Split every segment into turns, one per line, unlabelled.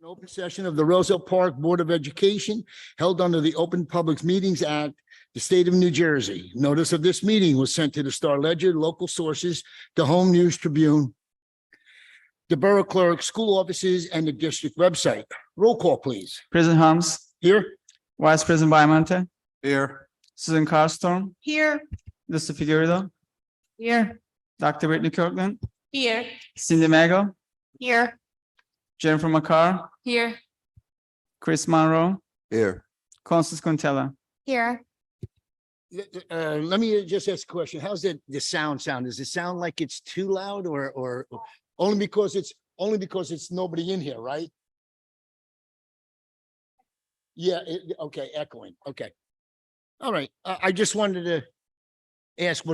An open session of the Roselle Park Board of Education held under the Open Public Meetings Act, the state of New Jersey. Notice of this meeting was sent to the Star Ledger, local sources, the Home News Tribune, the Borough Clerk, school offices, and the district website. Roll call, please.
President Harms,
Here?
Vice President Baimonte,
Here.
Susan Carstorm,
Here.
Mr. Figueredo,
Here.
Dr. Whitney Kirkland,
Here.
Cindy Mago,
Here.
Jennifer McCarr,
Here.
Chris Monroe,
Here.
Constance Quintella.
Here.
Let me just ask a question. How's the sound? Does it sound like it's too loud or only because it's nobody in here, right? Yeah, okay, echoing. Okay. All right. I just wanted to ask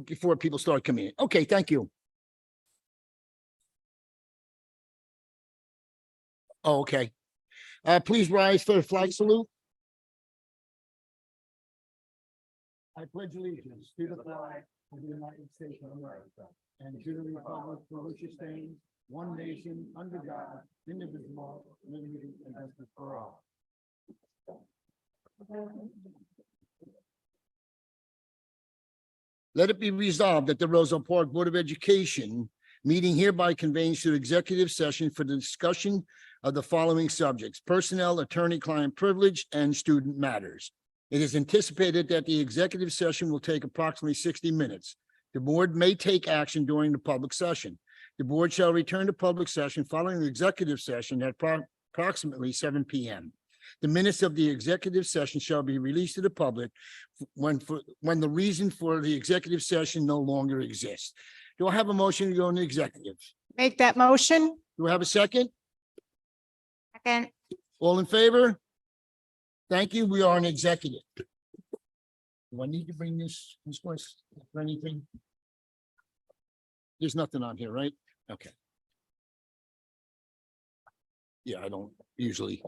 before people start coming in. Okay, thank you. Oh, okay. Please rise for the flag salute. I pledge allegiance to the flag of the United States of America and to the republic for which it stands, one nation, under God, indivisible, with liberty and justice for all. Let it be resolved that the Roselle Park Board of Education meeting hereby convenes to executive session for the discussion of the following subjects: personnel, attorney-client privilege, and student matters. It is anticipated that the executive session will take approximately 60 minutes. The board may take action during the public session. The board shall return to public session following the executive session at approximately 7 p.m. The minutes of the executive session shall be released to the public when the reason for the executive session no longer exists. Do I have a motion to go into executive?
Make that motion.
Do I have a second?
Second.
All in favor? Thank you. We are in executive. Do I need to bring this voice for anything? There's nothing on here, right? Okay. Yeah, I don't usually.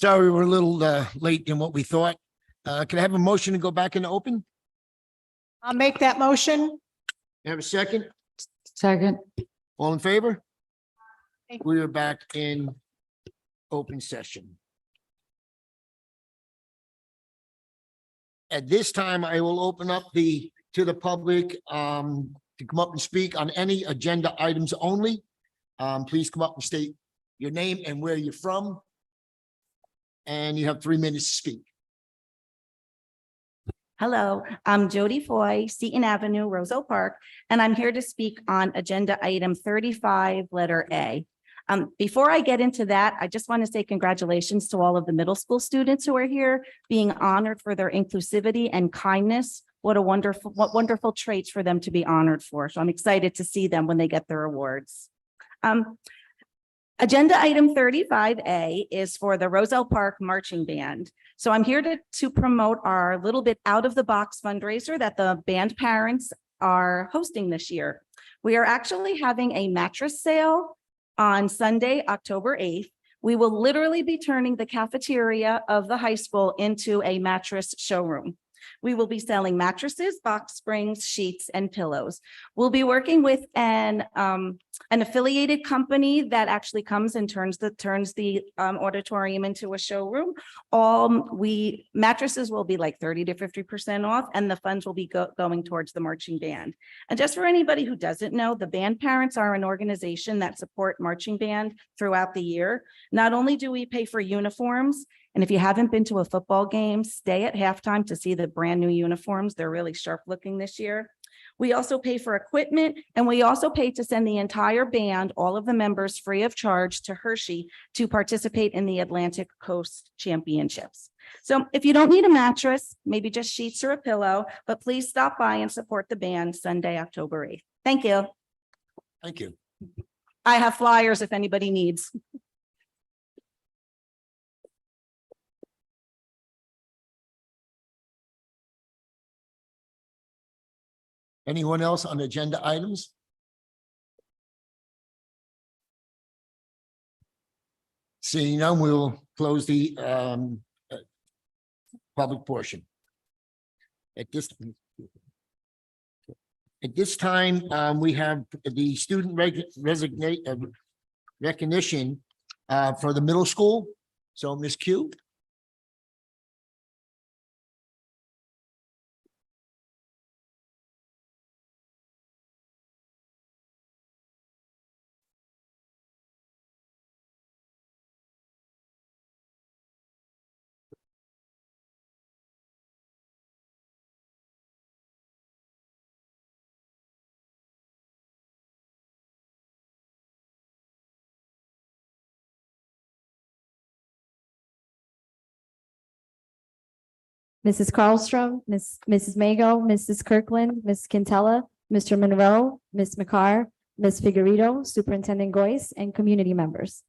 Sorry, we're a little late than what we thought. Can I have a motion to go back into open?
I'll make that motion.
Have a second?
Second.
All in favor?
Thank
We are back in open session. At this time, I will open up to the public to come up and speak on any agenda items only. Please come up and state your name and where you're from. And you have 3 minutes to speak.
Hello, I'm Jody Foy, Seton Avenue, Roselle Park, and I'm here to speak on agenda item 35, letter A. Before I get into that, I just want to say congratulations to all of the middle school students who are here being honored for their inclusivity and kindness. What wonderful traits for them to be honored for. So I'm excited to see them when they get their awards. Agenda item 35A is for the Roselle Park Marching Band. So I'm here to promote our little bit out of the box fundraiser that the band parents are hosting this year. We are actually having a mattress sale on Sunday, October 8th. We will literally be turning the cafeteria of the high school into a mattress showroom. We will be selling mattresses, box springs, sheets, and pillows. We'll be working with an affiliated company that actually comes and turns the auditorium into a showroom. Mattresses will be like 30 to 50% off, and the funds will be going towards the marching band. And just for anybody who doesn't know, the band parents are an organization that support marching band throughout the year. Not only do we pay for uniforms, and if you haven't been to a football game, stay at halftime to see the brand new uniforms. They're really sharp looking this year. We also pay for equipment, and we also pay to send the entire band, all of the members, free of charge to Hershey to participate in the Atlantic Coast Championships. So if you don't need a mattress, maybe just sheets or a pillow, but please stop by and support the band Sunday, October 8th. Thank you.
Thank you.
I have flyers if anybody needs.
Anyone else on agenda items? Seeing none, we'll close the public portion. At this time, we have the student recognition for the middle school. So Ms. Q.
Mrs. Carlstrom, Mrs. Mago, Mrs. Kirkland, Ms. Quintella, Mr. Monroe, Ms. McCarr, Ms. Figueredo, Superintendent Goyce, and community members.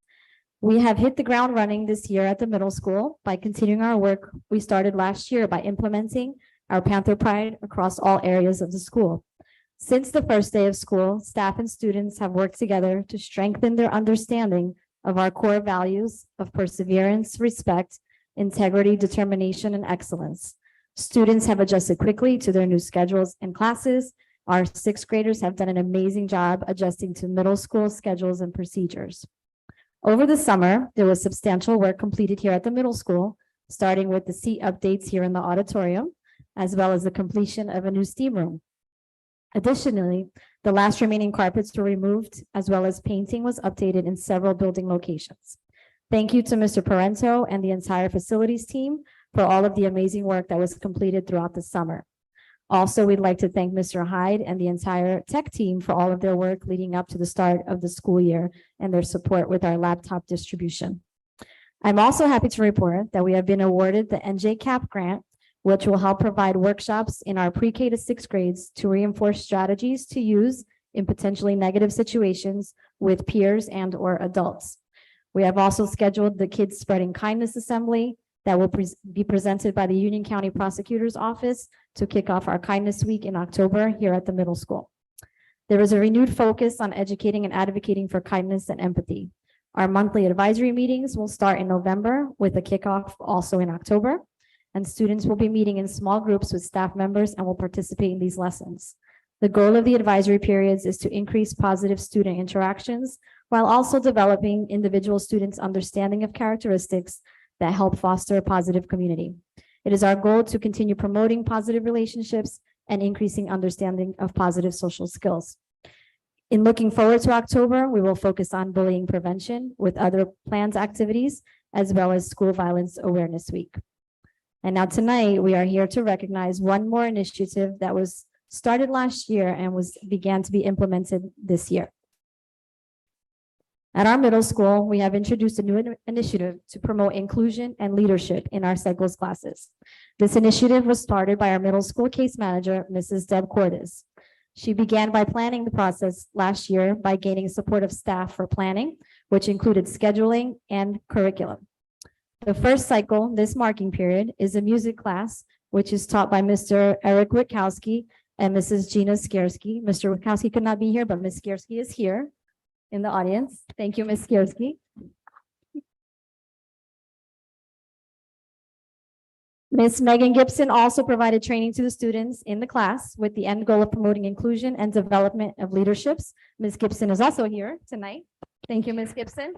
We have hit the ground running this year at the middle school by continuing our work we started last year by implementing our Panther Pride across all areas of the school. Since the first day of school, staff and students have worked together to strengthen their understanding of our core values of perseverance, respect, integrity, determination, and excellence. Students have adjusted quickly to their new schedules and classes. Our sixth graders have done an amazing job adjusting to middle school schedules and procedures. Over the summer, there was substantial work completed here at the middle school, starting with the seat updates here in the auditorium, as well as the completion of a new steam room. Additionally, the last remaining carpets were removed, as well as painting was updated in several building locations. Thank you to Mr. Parento and the entire facilities team for all of the amazing work that was completed throughout the summer. Also, we'd like to thank Mr. Hyde and the entire tech team for all of their work leading up to the start of the school year and their support with our laptop distribution. I'm also happy to report that we have been awarded the NJCAP grant, which will help provide workshops in our pre-K to sixth grades to reinforce strategies to use in potentially negative situations with peers and/or adults. We have also scheduled the Kids Spreading Kindness Assembly that will be presented by the Union County Prosecutor's Office to kick off our Kindness Week in October here at the middle school. There is a renewed focus on educating and advocating for kindness and empathy. Our monthly advisory meetings will start in November with a kickoff also in October. And students will be meeting in small groups with staff members and will participate in these lessons. The goal of the advisory periods is to increase positive student interactions while also developing individual students' understanding of characteristics that help foster a positive community. It is our goal to continue promoting positive relationships and increasing understanding of positive social skills. In looking forward to October, we will focus on bullying prevention with other planned activities, as well as School Violence Awareness Week. And now tonight, we are here to recognize one more initiative that was started last year and began to be implemented this year. At our middle school, we have introduced a new initiative to promote inclusion and leadership in our cycles classes. This initiative was started by our middle school case manager, Mrs. Deb Cordes. She began by planning the process last year by gaining support of staff for planning, which included scheduling and curriculum. The first cycle, this marking period, is a music class, which is taught by Mr. Eric Witkowski and Mrs. Gina Skierski. Mr. Witkowski could not be here, but Ms. Skierski is here in the audience. Thank you, Ms. Skierski. Ms. Megan Gibson also provided training to the students in the class with the end goal of promoting inclusion and development of leaderships. Ms. Gibson is also here tonight. Thank you, Ms. Gibson.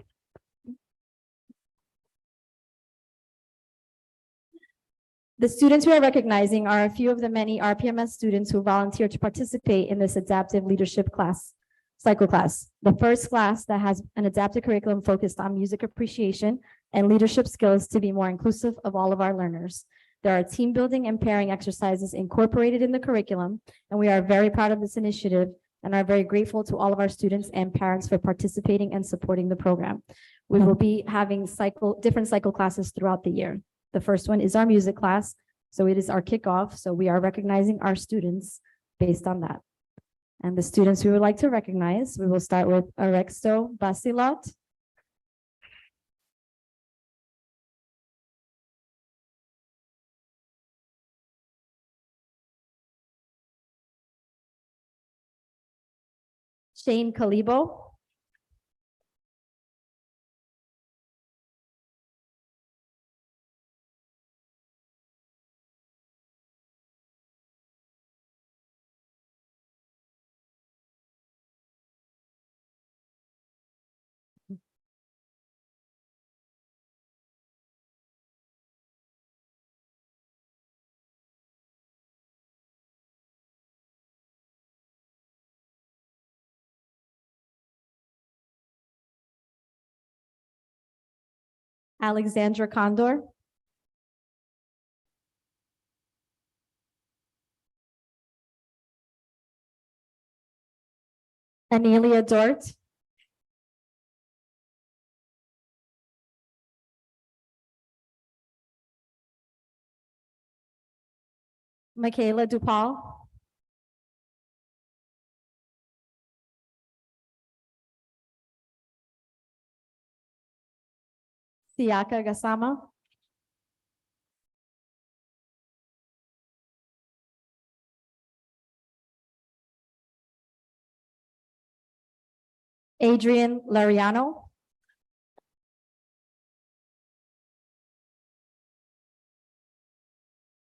The students we are recognizing are a few of the many RPMS students who volunteer to participate in this adaptive leadership class, cycle class. The first class that has an adaptive curriculum focused on music appreciation and leadership skills to be more inclusive of all of our learners. There are team building and pairing exercises incorporated in the curriculum, and we are very proud of this initiative and are very grateful to all of our students and parents for participating and supporting the program. We will be having different cycle classes throughout the year. The first one is our music class, so it is our kickoff, so we are recognizing our students based on that. And the students we would like to recognize, we will start with Arexto Basilot. Shane Calibo. Alexandra Condor. Anelia Dort. Michaela DuPaul. Siaka Gasama. Adrian Lariano.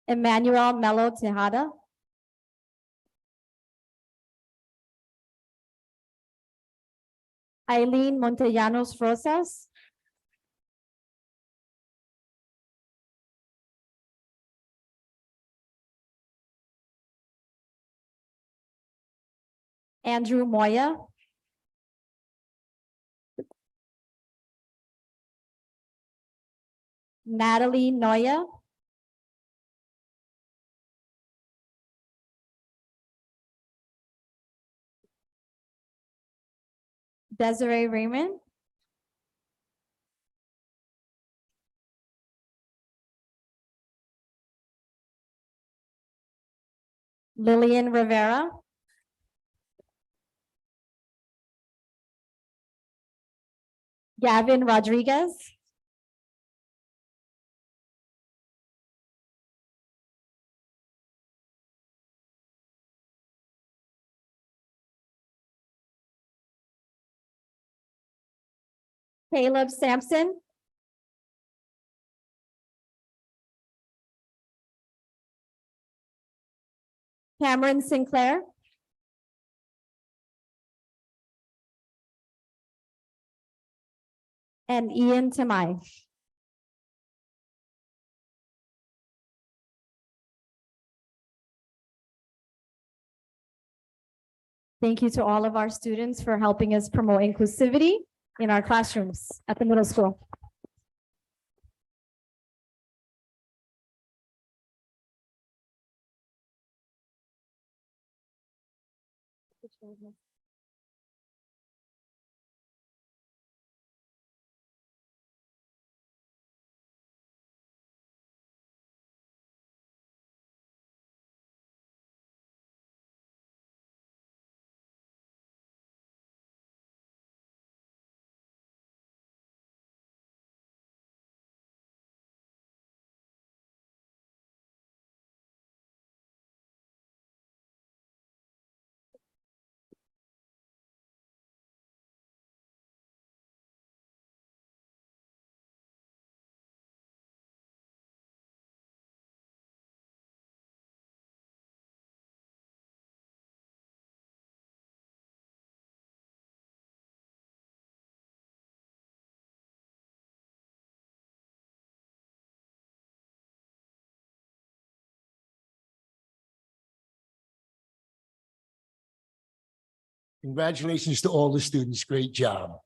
Emmanuel Melo Tejada. Eileen Montellanos Rosas. Andrew Moya. Natalie Noya. Desiree Raymond. Lillian Rivera. Gavin Rodriguez. Caleb Sampson. Cameron Sinclair. And Ian Tamai. Thank you to all of our students for helping us promote inclusivity in our classrooms at the middle school.
Congratulations to all the students. Great job.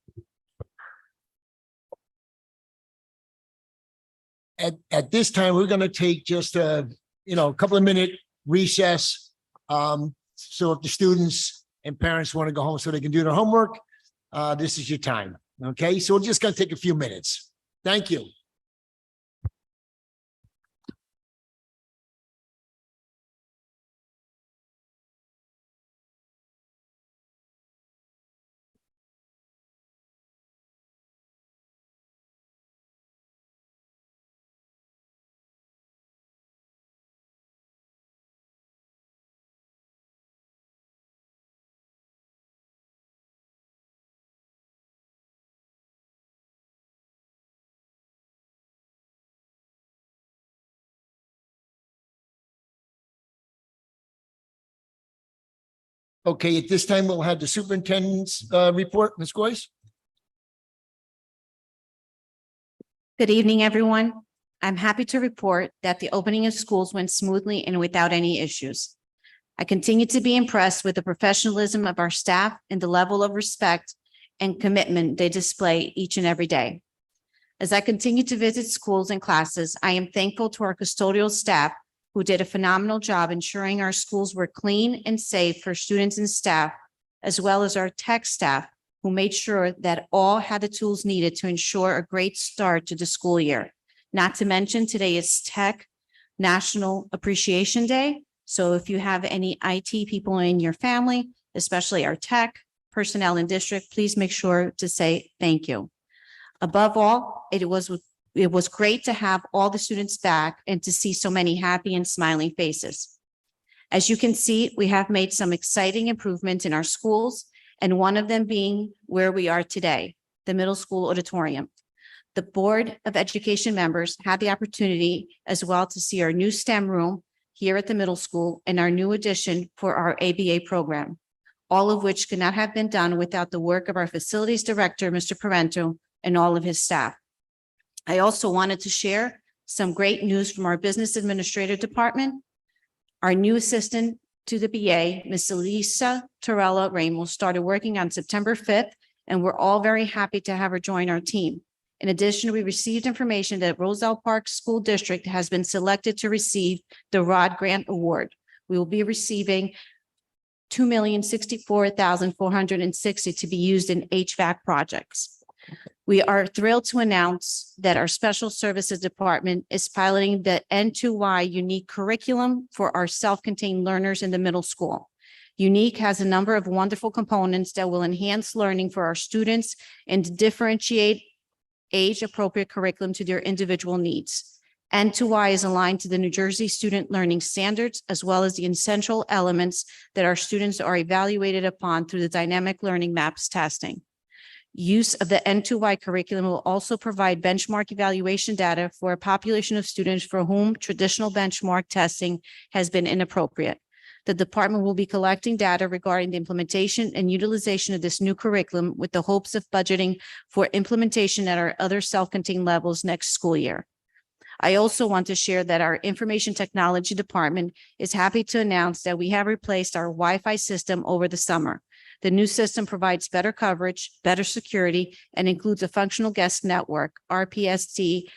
At this time, we're going to take just a couple of minute recess. So if the students and parents want to go home so they can do their homework, this is your time. Okay, so we're just going to take a few minutes. Thank you. Okay, at this time, we'll have the superintendent's report. Ms. Goyce?
Good evening, everyone. I'm happy to report that the opening of schools went smoothly and without any issues. I continue to be impressed with the professionalism of our staff and the level of respect and commitment they display each and every day. As I continue to visit schools and classes, I am thankful to our custodial staff who did a phenomenal job ensuring our schools were clean and safe for students and staff, as well as our tech staff who made sure that all had the tools needed to ensure a great start to the school year. Not to mention, today is Tech National Appreciation Day. So if you have any IT people in your family, especially our tech personnel in district, please make sure to say thank you. Above all, it was great to have all the students back and to see so many happy and smiling faces. As you can see, we have made some exciting improvements in our schools, and one of them being where we are today, the middle school auditorium. The Board of Education members had the opportunity as well to see our new STEM room here at the middle school and our new addition for our ABA program, all of which could not have been done without the work of our facilities director, Mr. Parento, and all of his staff. I also wanted to share some great news from our business administrative department. Our new assistant to the BA, Ms. Elisa Torella Ramos, started working on September 5th, and we're all very happy to have her join our team. In addition, we received information that Roselle Park School District has been selected to receive the ROD Grant Award. We will be receiving $2,064,460 to be used in HVAC projects. We are thrilled to announce that our Special Services Department is piloting the N2Y unique curriculum for our self-contained learners in the middle school. Unique has a number of wonderful components that will enhance learning for our students and differentiate age-appropriate curriculum to their individual needs. N2Y is aligned to the New Jersey Student Learning Standards, as well as the essential elements that our students are evaluated upon through the dynamic learning maps testing. Use of the N2Y curriculum will also provide benchmark evaluation data for a population of students for whom traditional benchmark testing has been inappropriate. The department will be collecting data regarding the implementation and utilization of this new curriculum with the hopes of budgeting for implementation at our other self-contained levels next school year. I also want to share that our information technology department is happy to announce that we have replaced our Wi-Fi system over the summer. The new system provides better coverage, better security, and includes a functional guest network, RPST-guest.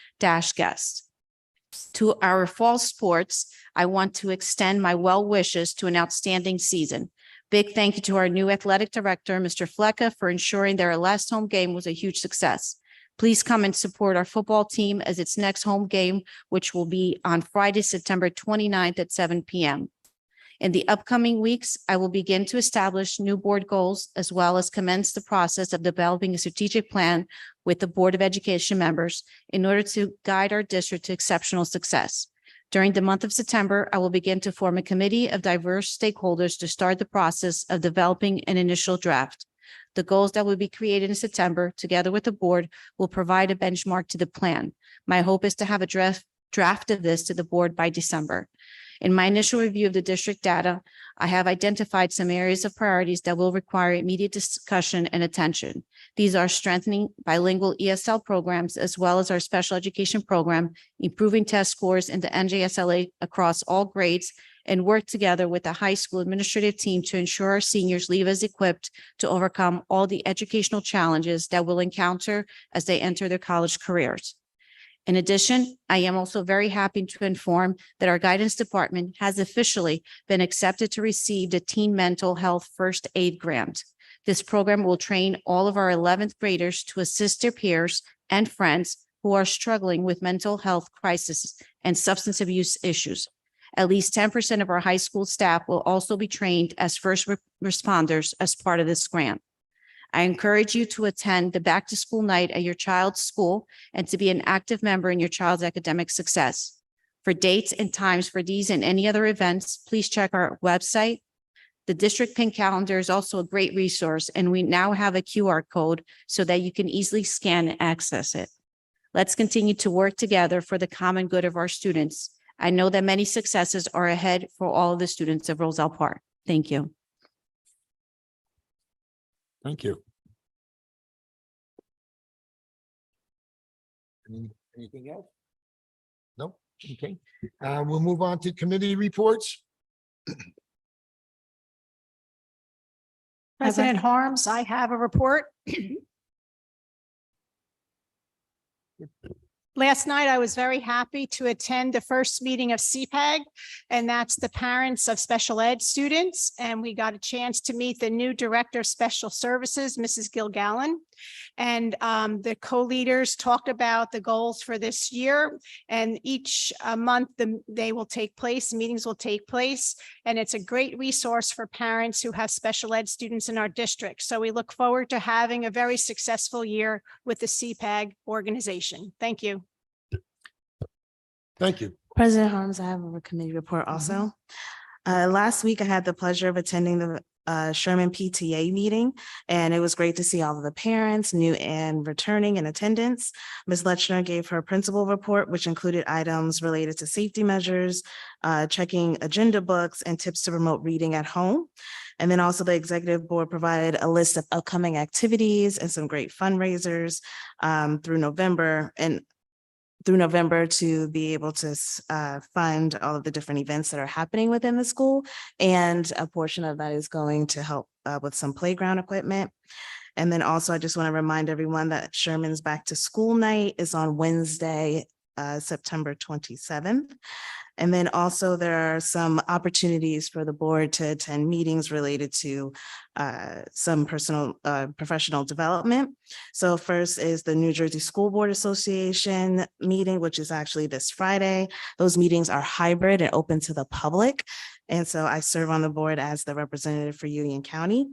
To our fall sports, I want to extend my well wishes to an outstanding season. Big thank you to our new athletic director, Mr. Flecka, for ensuring that our last home game was a huge success. Please come and support our football team as its next home game, which will be on Friday, September 29th at 7 p.m. In the upcoming weeks, I will begin to establish new board goals as well as commence the process of developing a strategic plan with the Board of Education members in order to guide our district to exceptional success. During the month of September, I will begin to form a committee of diverse stakeholders to start the process of developing an initial draft. The goals that will be created in September, together with the board, will provide a benchmark to the plan. My hope is to have a draft of this to the board by December. In my initial review of the district data, I have identified some areas of priorities that will require immediate discussion and attention. These are strengthening bilingual ESL programs, as well as our special education program, improving test scores in the NJSLA across all grades, and work together with the high school administrative team to ensure our seniors leave as equipped to overcome all the educational challenges that we'll encounter as they enter their college careers. In addition, I am also very happy to inform that our guidance department has officially been accepted to receive the Teen Mental Health First Aid Grant. This program will train all of our 11th graders to assist their peers and friends who are struggling with mental health crises and substance abuse issues. At least 10% of our high school staff will also be trained as first responders as part of this grant. I encourage you to attend the back to school night at your child's school and to be an active member in your child's academic success. For dates and times for these and any other events, please check our website. The district pin calendar is also a great resource, and we now have a QR code so that you can easily scan and access it. Let's continue to work together for the common good of our students. I know that many successes are ahead for all of the students of Roselle Park. Thank you.
Thank you. Anything else? No? Okay. We'll move on to committee reports.
President Harms, I have a report. Last night, I was very happy to attend the first meeting of CPAG, and that's the parents of special ed students. And we got a chance to meet the new Director of Special Services, Mrs. Gilgallen. And the co-leaders talked about the goals for this year. And each month, they will take place, meetings will take place. And it's a great resource for parents who have special ed students in our district. So we look forward to having a very successful year with the CPAG organization. Thank you.
Thank you.
President Harms, I have a committee report also. Last week, I had the pleasure of attending the Sherman PTA meeting, and it was great to see all of the parents, new and returning in attendance. Ms. Lechner gave her principal report, which included items related to safety measures, checking agenda books, and tips to promote reading at home. And then also the executive board provided a list of upcoming activities and some great fundraisers through November to be able to fund all of the different events that are happening within the school. And a portion of that is going to help with some playground equipment. And then also, I just want to remind everyone that Sherman's Back to School Night is on Wednesday, September 27th. And then also there are some opportunities for the board to attend meetings related to some professional development. So first is the New Jersey School Board Association meeting, which is actually this Friday. Those meetings are hybrid and open to the public. And so I serve on the board as the representative for Union County.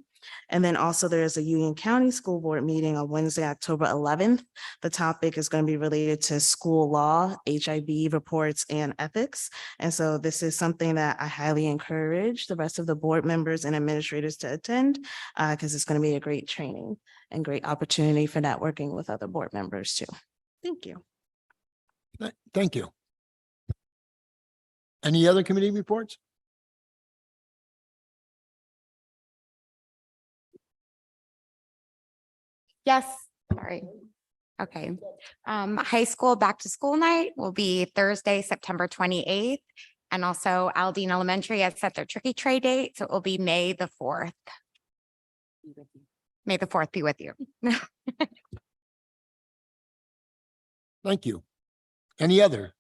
And then also there's a Union County School Board meeting on Wednesday, October 11th. The topic is going to be related to school law, HIB reports, and ethics. And so this is something that I highly encourage the rest of the board members and administrators to attend because it's going to be a great training and great opportunity for networking with other board members too. Thank you.
Thank you. Any other committee reports?
Yes, sorry. Okay. High school back to school night will be Thursday, September 28th. And also Aldine Elementary has set their tricky tray date, so it will be May the 4th. May the 4th be with you.
Thank you. Any other?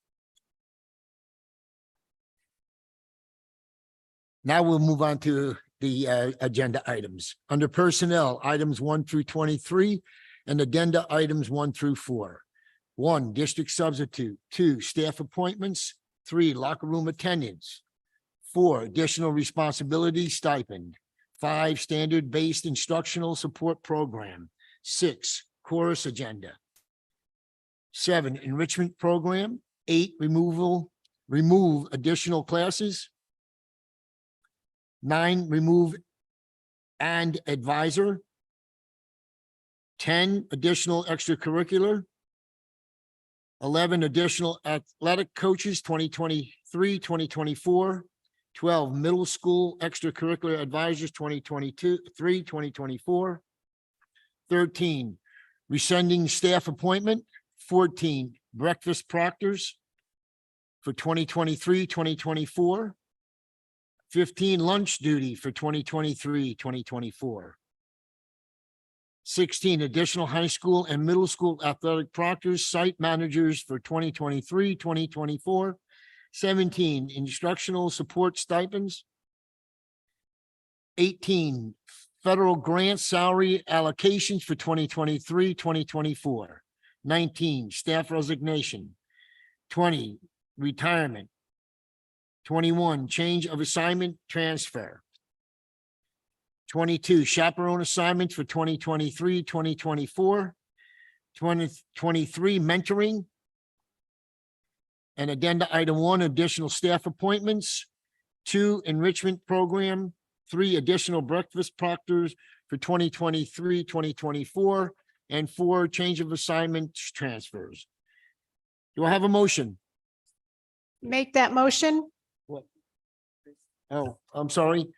Now we'll move on to the agenda items. Under personnel, items 1 through 23 and addenda items 1 through 4. 1, district substitute. 2, staff appointments. 3, locker room attendance. 4, additional responsibility stipend. 5, standard-based instructional support program. 6, chorus agenda. 7, enrichment program. 8, remove additional classes. 9, remove and advisor. 10, additional extracurricular. 11, additional athletic coaches, 2023, 2024. 12, middle school extracurricular advisors, 2022, 2024. 13, rescinding staff appointment. 14, breakfast proctors for 2023, 2024. 15, lunch duty for 2023, 2024. 16, additional high school and middle school athletic proctors, site managers for 2023, 2024. 17, instructional support stipends. 18, federal grant salary allocations for 2023, 2024. 19, staff resignation. 20, retirement. 21, change of assignment transfer. 22, chaperone assignments for 2023, 2024. 2023, mentoring. And addenda item 1, additional staff appointments. 2, enrichment program. 3, additional breakfast proctors for 2023, 2024. And 4, change of assignment transfers. Do I have a motion?
Make that motion.
Oh, I'm sorry.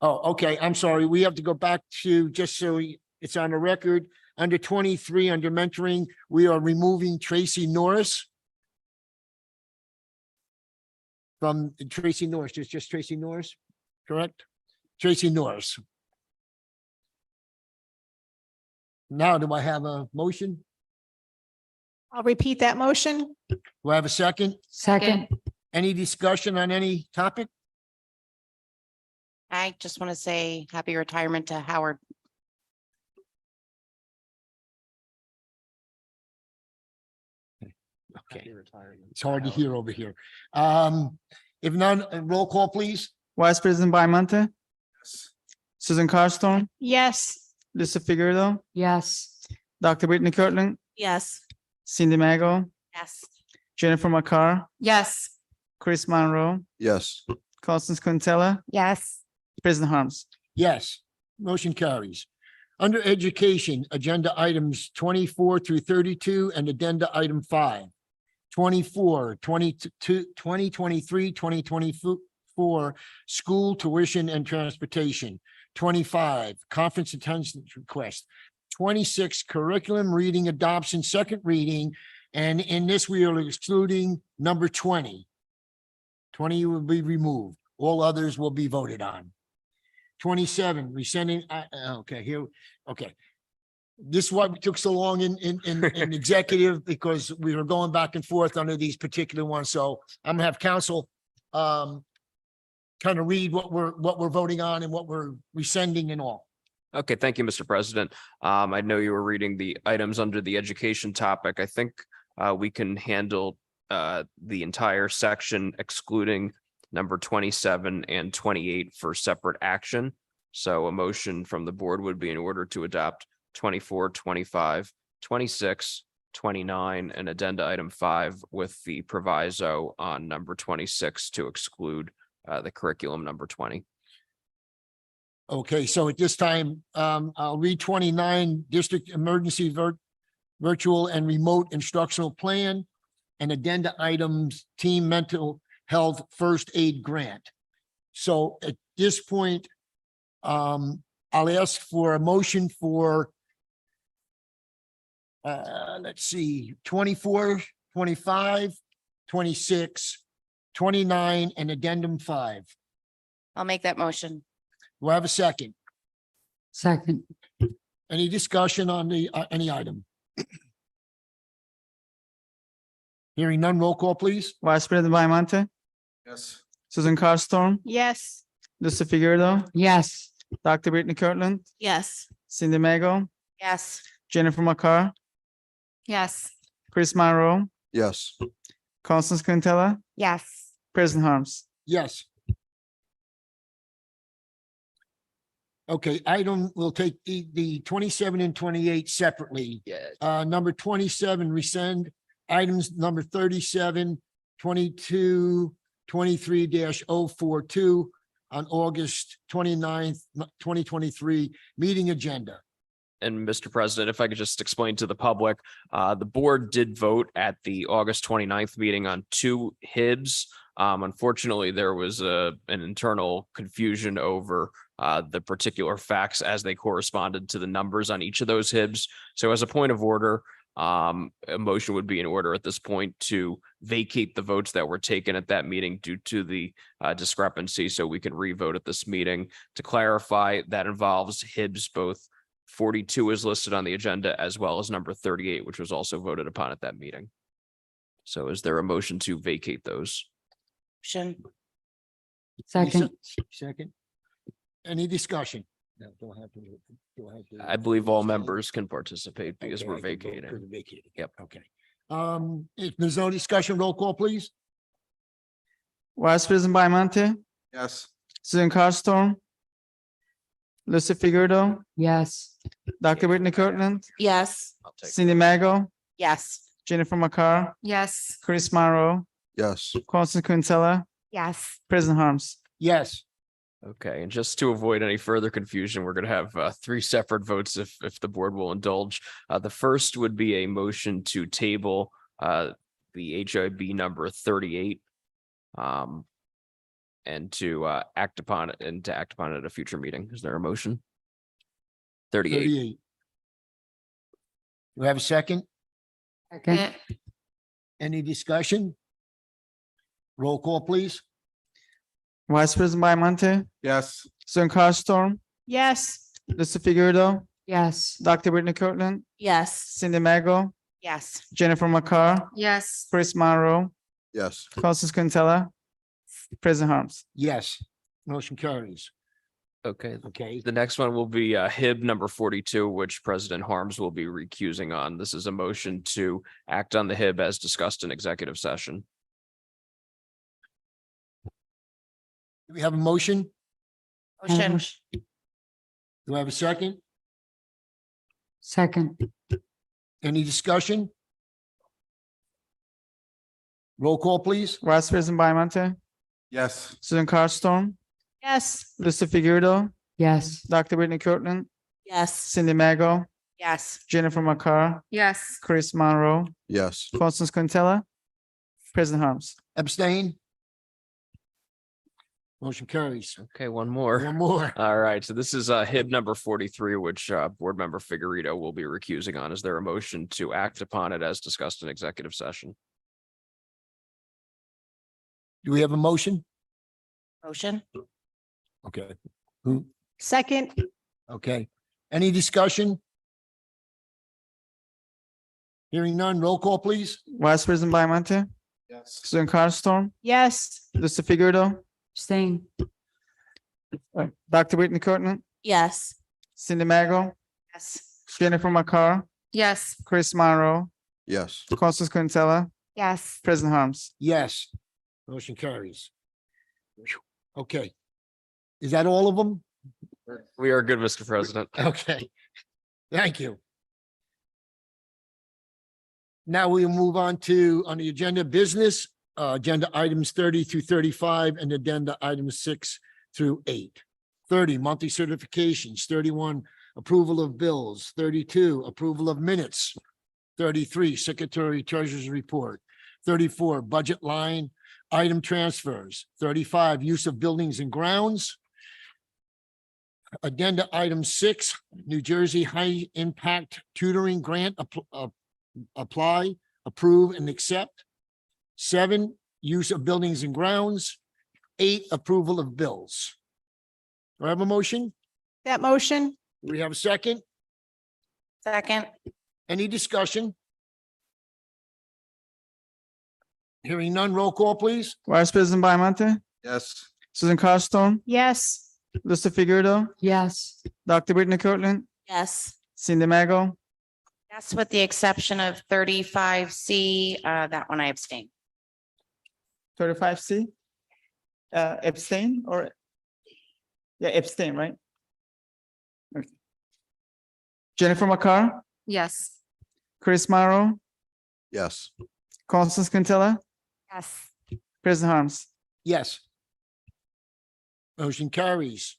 Okay, I'm sorry. We have to go back to, just so it's on the record, under 23, under mentoring, we are removing Tracy Norris. From Tracy Norris, just Tracy Norris, correct? Tracy Norris. Now, do I have a motion?
I'll repeat that motion.
Do I have a second?
Second.
Any discussion on any topic?
I just want to say happy retirement to Howard.
Okay, it's hard to hear over here. If none, roll call, please.
Vice President Bymonte, Susan Carstone,
Yes.
Lisa Figueredo,
Yes.
Dr. Brittany Kirkland,
Yes.
Cindy Magel,
Yes.
Jennifer McCarr,
Yes.
Chris Monroe,
Yes.
Constance Quintella,
Yes.
President Harms.
Yes, motion carries. Under education, agenda items 24 through 32 and addenda item 5. 24, 22, 2023, 2024, school tuition and transportation. 25, conference attendance request. 26, curriculum reading adoption, second reading. And in this, we are excluding number 20. 20 will be removed. All others will be voted on. 27, rescinding, okay. This is why we took so long in executive, because we were going back and forth under these particular ones. So I'm gonna have council kind of read what we're voting on and what we're rescinding and all.
Okay, thank you, Mr. President. I know you were reading the items under the education topic. I think we can handle the entire section excluding number 27 and 28 for separate action. So a motion from the board would be in order to adopt 24, 25, 26, 29, and addenda item 5 with the proviso on number 26 to exclude the curriculum number 20.
Okay, so at this time, I'll read 29, District Emergency Virtual and Remote Instructional Plan and addenda items, Team Mental Health First Aid Grant. So at this point, I'll ask for a motion for let's see, 24, 25, 26, 29, and addendum 5.
I'll make that motion.
Do I have a second?
Second.
Any discussion on the, any item? Hearing none, roll call, please.
Vice President Biomonte,
Yes.
Susan Carlstorm,
Yes.
Lucy Figueroa,
Yes.
Dr. Brittany Kirkland,
Yes.
Cindy Mego,
Yes.
Jennifer McCarr,
Yes.
Chris Monroe,
Yes.
Constance Quintella,
Yes.
President Harms.
Yes. Okay, item, we'll take the 27 and 28 separately.
Yeah.
Number 27, rescind items number 37, 22, 23-042 on August 29th, 2023 meeting agenda.
And Mr. President, if I could just explain to the public, the board did vote at the August 29th meeting on 2 HIBs. Unfortunately, there was an internal confusion over the particular facts as they corresponded to the numbers on each of those HIBs. So as a point of order, a motion would be in order at this point to vacate the votes that were taken at that meeting due to the discrepancy, so we can re-vote at this meeting. To clarify, that involves HIBs both 42 is listed on the agenda as well as number 38, which was also voted upon at that meeting. So is there a motion to vacate those?
Motion.
Second.
Second. Any discussion? No, don't have to.
I believe all members can participate because
Okay,
we're
I can vote
vacating.
for the vacating.
Yep.
Okay. If there's no discussion, roll call, please.
Vice President Biomonte,
Yes.
Susan Carlstorm, Lucy Figueroa,
Yes.
Dr. Brittany Kirkland,
Yes.
I'll take
Cindy Mego,
Yes.
Jennifer McCarr,
Yes.
Chris Monroe,
Yes.
Constance Quintella,
Yes.
President Harms.
Yes.
Okay, and just to avoid any further confusion, we're going to have 3 separate votes if the board will indulge. The first would be a motion to table the HIB number 38 and to act upon it at a future meeting. Is there a motion? 38.
38. Do we have a second?
Second.
Any discussion? Roll call, please.
Vice President Biomonte,
Yes.
Susan Carlstorm,
Yes.
Lucy Figueroa,
Yes.
Dr. Brittany Kirkland,
Yes.
Cindy Mego,
Yes.
Jennifer McCarr,
Yes.
Chris Monroe,
Yes.
Constance Quintella, President Harms.
Yes. Motion carries.
Okay,
Okay.
the next one will be HIB number 42, which President Harms will be recusing on. This is a motion to act on the HIB as discussed in executive session.
Do we have a motion?
Motion.
Do I have a second?
Second.
Any discussion? Roll call, please.
Vice President Biomonte,
Yes.
Susan Carlstorm,
Yes.
Lucy Figueroa,
Yes.
Dr. Brittany Kirkland,
Yes.
Cindy Mego,
Yes.
Jennifer McCarr,
Yes.
Chris Monroe,
Yes.
Constance Quintella, President Harms.
Abstain? Motion carries.
Okay, one more.
One more.
All right, so this is HIB number 43, which Board Member Figueredo will be recusing on. Is there a motion to act upon it as discussed in executive session?
Do we have a motion?
Motion.
Okay. Who?
Second.
Okay. Any discussion? Hearing none, roll call, please.
Vice President Biomonte,
Yes.
Susan Carlstorm,
Yes.
Lucy Figueroa,
Abstain.
Dr. Brittany Kirkland,
Yes.
Cindy Mego,
Yes.
Jennifer McCarr,
Yes.
Chris Monroe,
Yes.
Constance Quintella,
Yes.
President Harms.
Yes. Motion carries. Okay. Is that all of them?
We are good, Mr. President.
Okay. Thank you. Now we move on the agenda business, agenda items 30 through 35 and addenda items 6 through 8. 30, monthly certifications. 31, approval of bills. 32, approval of minutes. 33, secretary treasurer's report. 34, budget line item transfers. 35, use of buildings and grounds. Addenda item 6, New Jersey High Impact Tutoring Grant apply, approve and accept. 7, use of buildings and grounds. 8, approval of bills. Do I have a motion?
That motion?
Do we have a second?
Second.
Any discussion? Hearing none, roll call, please.
Vice President Biomonte,
Yes.
Susan Carlstone,
Yes.
Lisa Figueroa,
Yes.
Dr. Brittany Kirkland,
Yes.
Cindy Maggle,
Yes, with the exception of 35C, that one I abstain.
35C. Abstain or? Yeah, abstain, right? Okay. Jennifer McCarr,
Yes.
Chris Morrow,
Yes.
Constance Quintella,
Yes.
President Harms.
Yes. Motion carries.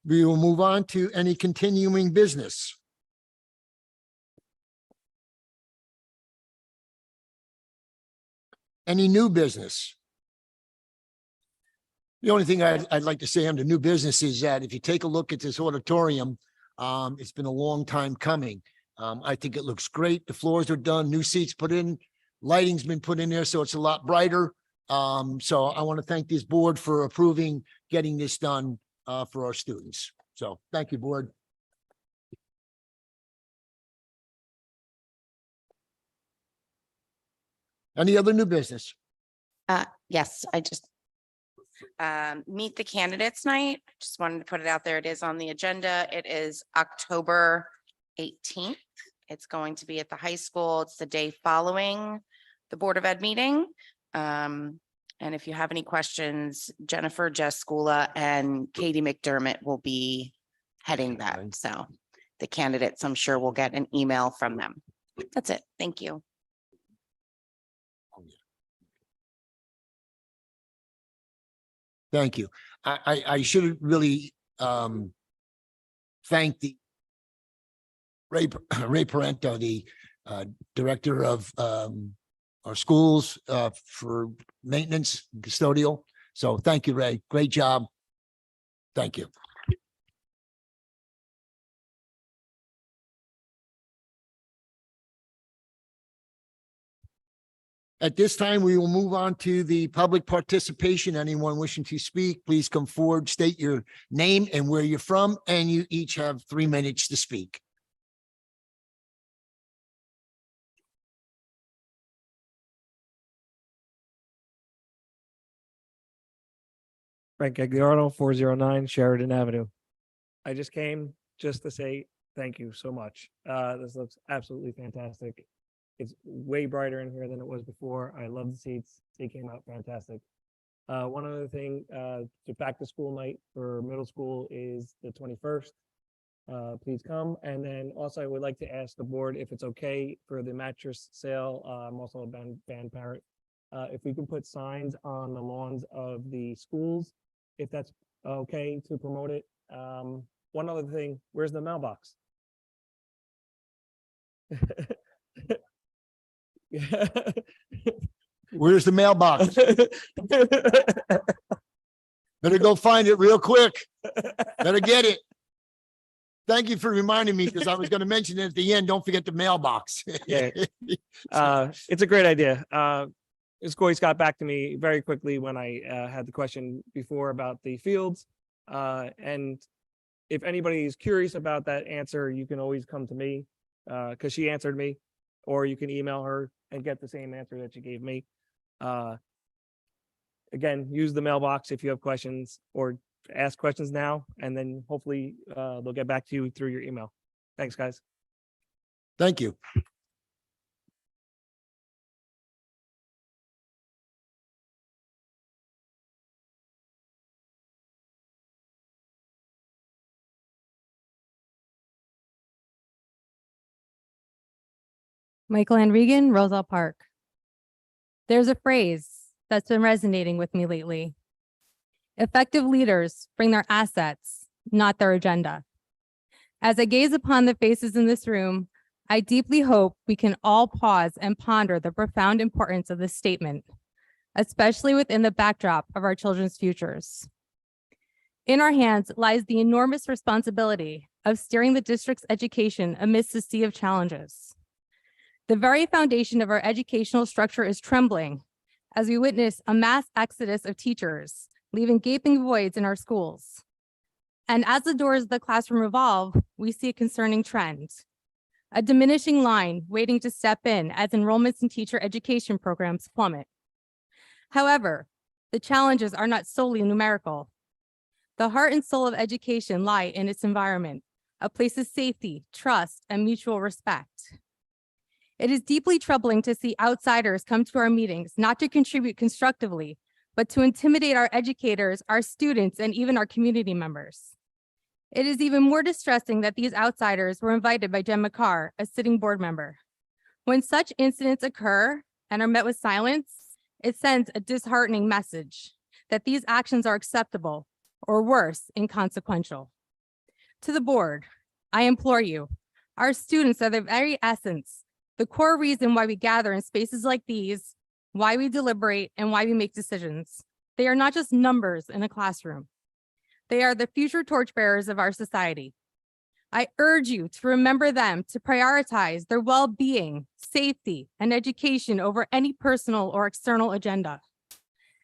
We will move on to any continuing business. Any new business? The only thing I'd like to say under new business is that if you take a look at this auditorium, it's been a long time coming. I think it looks great. The floors are done, new seats put in, lighting's been put in there, so it's a lot brighter. So I want to thank this board for approving getting this done for our students. So thank you, board. Any other new business?
Yes, I just meet the candidates night. Just wanted to put it out there. It is on the agenda. It is October 18th. It's going to be at the high school. It's the day following the Board of Ed meeting. And if you have any questions, Jennifer Jeskula and Katie McDermott will be heading that. So the candidates, I'm sure, will get an email from them. That's it. Thank you.
Thank you. I should really thank the Ray Parento, the director of our schools for maintenance, custodial. So thank you, Ray. Great job. Thank you. At this time, we will move on to the public participation. Anyone wishing to speak, please come forward, state your name and where you're from, and you each have 3 minutes to speak.
Frank Gagliardo, 409 Sheridan Avenue. I just came just to say thank you so much. This looks absolutely fantastic. It's way brighter in here than it was before. I love the seats. They came out fantastic. One other thing, the back to school night for middle school is the 21st. Please come. And then also I would like to ask the board if it's okay for the mattress sale. I'm also a band parent. If we can put signs on the lawns of the schools, if that's okay to promote it. One other thing, where's the mailbox?
Where's the mailbox? Better go find it real quick. Better get it. Thank you for reminding me, because I was going to mention it at the end. Don't forget the mailbox.
Yeah. It's a great idea. Ms. Goyce got back to me very quickly when I had the question before about the fields. And if anybody is curious about that answer, you can always come to me because she answered me, or you can email her and get the same answer that she gave me. Again, use the mailbox if you have questions, or ask questions now, and then hopefully they'll get back to you through your email. Thanks, guys.
Thank you.
Michael and Regan, Roselle Park. There's a phrase that's been resonating with me lately. Effective leaders bring their assets, not their agenda. As I gaze upon the faces in this room, I deeply hope we can all pause and ponder the profound importance of this statement, especially within the backdrop of our children's futures. In our hands lies the enormous responsibility of steering the district's education amidst a sea of challenges. The very foundation of our educational structure is trembling as we witness a mass exodus of teachers, leaving gaping voids in our schools. And as the doors of the classroom revolve, we see a concerning trend, a diminishing line waiting to step in as enrollments in teacher education programs plummet. However, the challenges are not solely numerical. The heart and soul of education lie in its environment, a place of safety, trust, and mutual respect. It is deeply troubling to see outsiders come to our meetings, not to contribute constructively, but to intimidate our educators, our students, and even our community members. It is even more distressing that these outsiders were invited by Jen McCarr, a sitting board member. When such incidents occur and are met with silence, it sends a disheartening message that these actions are acceptable or worse, inconsequential. To the board, I implore you, our students are the very essence, the core reason why we gather in spaces like these, why we deliberate, and why we make decisions. They are not just numbers in a classroom. They are the future torchbearers of our society. I urge you to remember them, to prioritize their well-being, safety, and education over any personal or external agenda.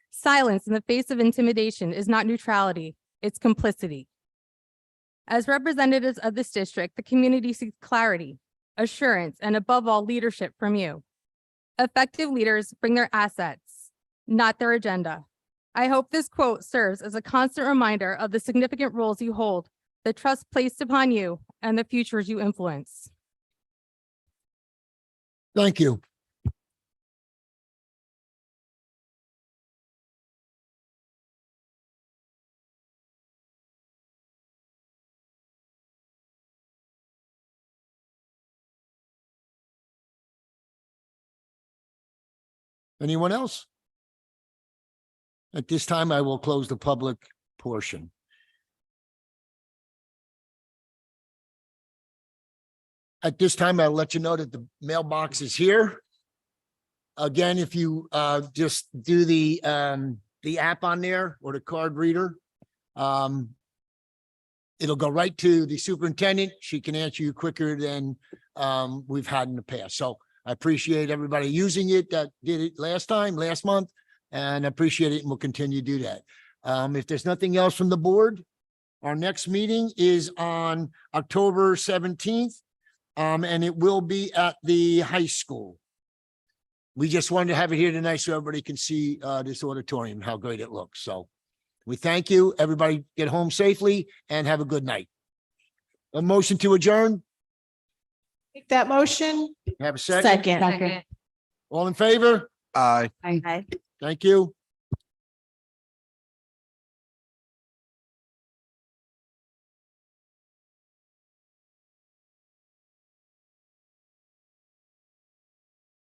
Silence in the face of intimidation is not neutrality, it's complicity. As representatives of this district, the community seeks clarity, assurance, and above all, leadership from you. Effective leaders bring their assets, not their agenda. I hope this quote serves as a constant reminder of the significant roles you hold, the trust placed upon you, and the futures you influence.
Thank you. Anyone else? At this time, I will close the public portion. At this time, I'll let you know that the mailbox is here. Again, if you just do the app on there or the card reader, it'll go right to the superintendent. She can answer you quicker than we've had in the past. So I appreciate everybody using it that did it last month, and I appreciate it, and we'll continue to do that. If there's nothing else from the board, our next meeting is on October 17th, and it will be at the high school. We just wanted to have it here tonight so everybody can see this auditorium, how great it looks. So we thank you. Everybody get home safely and have a good night. A motion to adjourn?
Make that motion.
Have a second?
Second.
All in favor?
Aye.
Aye.
Thank you.